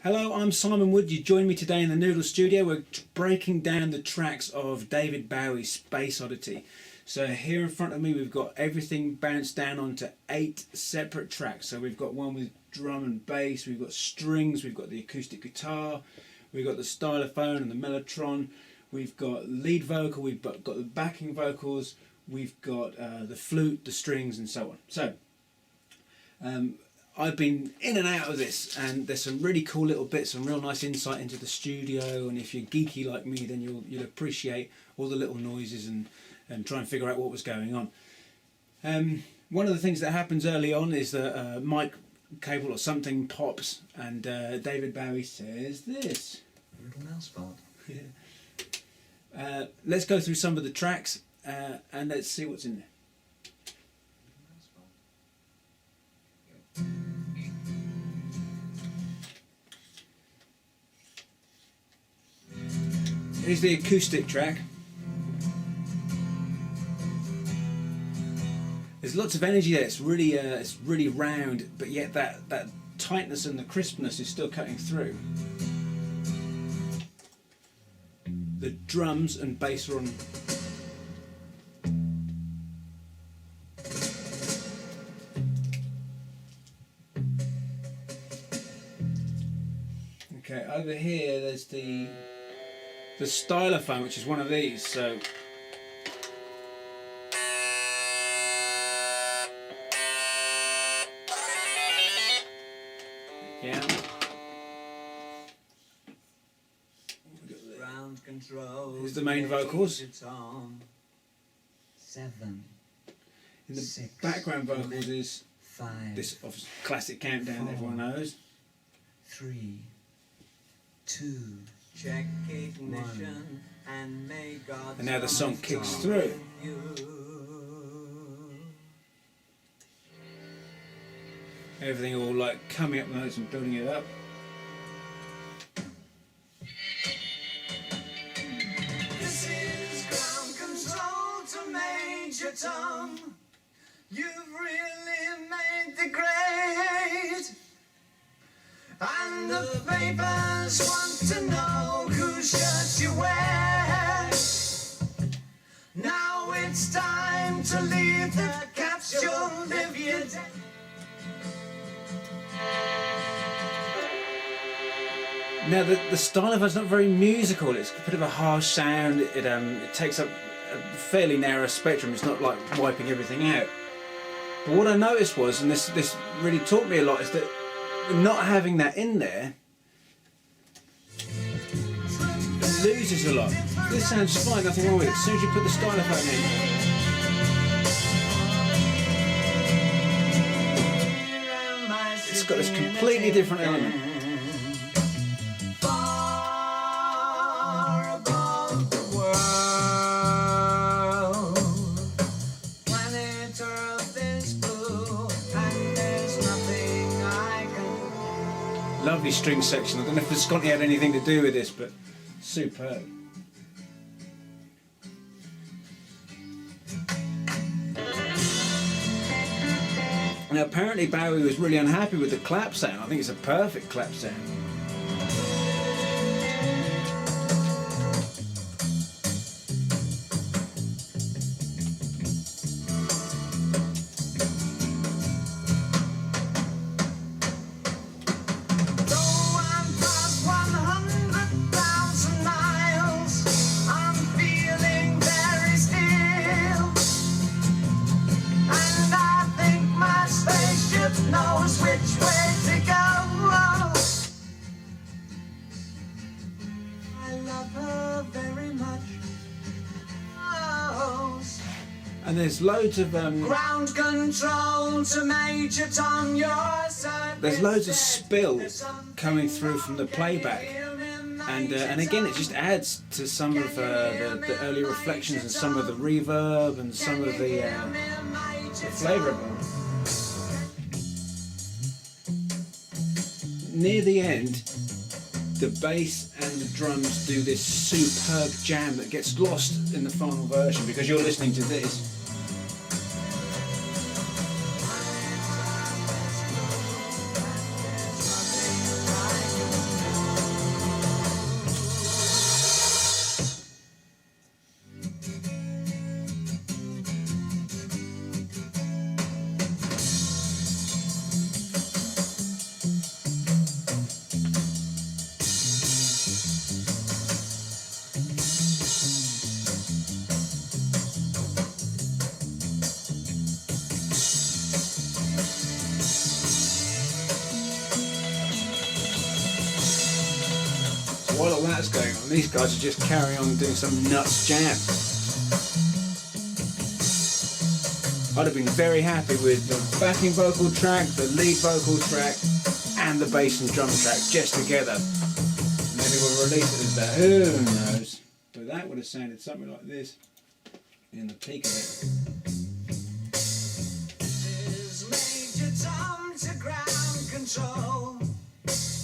Hello, I'm Simon Wood. You join me today in the Noodle Studio. We're breaking down the tracks of David Bowie Space Oddity. So here in front of me we've got everything bounced down onto 8 separate tracks. So we've got one with drum and bass, we've got strings, we've got the acoustic guitar, we've got the stylophone and the mellotron, we've got lead vocal, we've got the backing vocals, we've got the flute, the strings and so on. So I've been in and out of this, and there's some really cool little bits, some real nice insight into the studio, and if you're geeky like me then you'll appreciate all the little noises and try and figure out what was going on. One of the things that happens early on is that a mic cable or something pops, and David Bowie says this. A little mouse fart. Yeah. Let's go through some of the tracks and let's see what's in there. Here's the acoustic track. There's lots of energy there. It's really round, but yet that tightness and the crispness is still cutting through. The drums and bass are on. Okay, over here there's the stylophone, which is one of these. So yeah. Here's the main vocals. 7. In the 6, background vocals is 5. this classic countdown 4, everyone knows. 3, 2. Check ignition and may God. And now the song kicks through. Everything all like coming up notes and building it up. This is ground control to Major Tom. You've really made the grade. And the papers want to know whose shirt you wear. Now it's time to leave the capsule, live your day. Now the stylophone's not very musical. It's a bit of a harsh sound. It takes up a fairly narrow spectrum. It's not like wiping everything out. But what I noticed was, and this really taught me a lot, is that not having that in there, it loses a lot. This sounds fine, nothing wrong with it. As soon as you put the stylophone in, it's got this completely different element. Far above the world, planet Earth is blue, and there's nothing I can. Lovely string section. I don't know if Visconti had anything to do with this, but superb. Now apparently Bowie was really unhappy with the clap sound. I think it's a perfect clap sound. Though I'm past 100,000 miles, I'm feeling very still. And I think my spaceship knows which way to go. I love her very much. Oh. And there's loads of Ground control to Major Tom, your service. there's loads of spill coming through from the playback, and again it just adds to some of the early reflections and some of the reverb and some of the flavour of it. Near the end, the bass and the drums do this superb jam that gets lost in the final version because you're listening to this. while all that's going on, these guys are just carrying on doing some nuts jam. I'd have been very happy with the backing vocal track, the lead vocal track, and the bass and drum track just together. Maybe we'll release it as that, who knows. But that would have sounded something like this in the peak of it. Is Major Tom to ground control?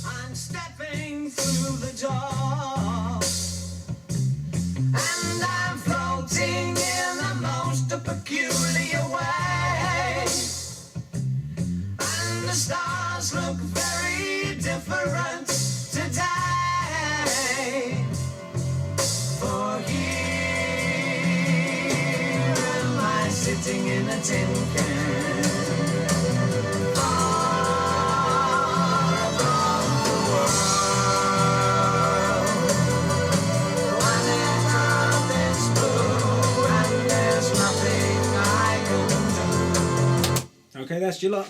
I'm stepping through the door, and I'm floating in the most peculiar way, and the stars look very different today. For here am I sitting in a tin can, far above the world. One earth is blue and there's nothing I can do. Okay, that's your lot.